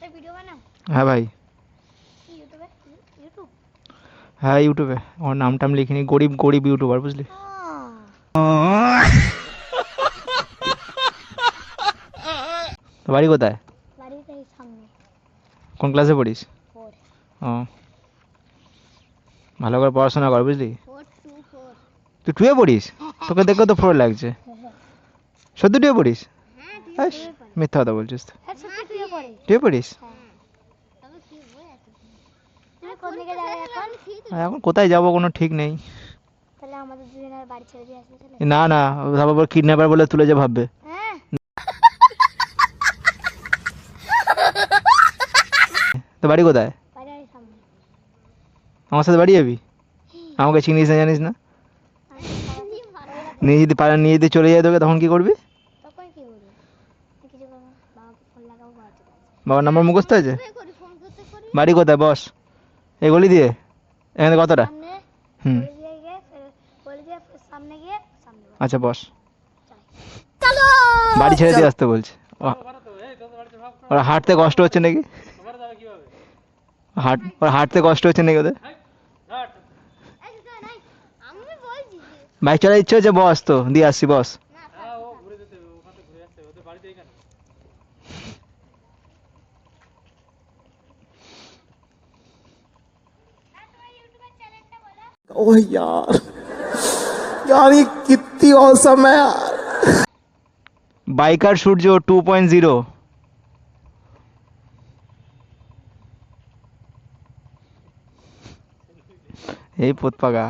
হ্যাঁ ভাই, হ্যাঁ ইউটিউবে। আমার নাম টাম লিখিনি, গরিব গরিব ইউটিউবার বুঝলি। তো বাড়ি কোথায়? কোন ক্লাসে পড়িস? ও, ভালো করে পড়াশোনা কর বুঝলি। তুই টুয়ে পড়িস? তোকে দেখে তো ফোর লাগছে। সত্যি টুয়ে পড়িস? মিথ্যা কথা বলছিস তো। টুয়ে পড়িস? এখন কোথায় যাবো কোনো ঠিক নেই। না না, তারপর কিডন্যাপার বলে তুলে যে ভাববে। তো বাড়ি কোথায়? আমার সাথে বাড়ি যাবি? আমাকে চিনিস না জানিস না? নিয়ে যদি চলে যায় তোকে তখন কি করবি? বাবার নাম্বার মুখস্থ আছে? বাড়ি কোথায় বস? এই গলি দিয়ে? এখানে কতটা? হুম, আচ্ছা বস। বাড়ি ছেড়ে দিয়ে আসতে বলছে। ওরা হাঁটতে কষ্ট হচ্ছে নাকি? ওরা হাঁটতে কষ্ট হচ্ছে নাকি ওদের? বাইক চালার ইচ্ছে হচ্ছে, বস তো দিয়ে আসছি, বস। ओह यार, यार ये कितनी औसम है यार। বাইকার সূর্য 2.0। এই পোতপাকা।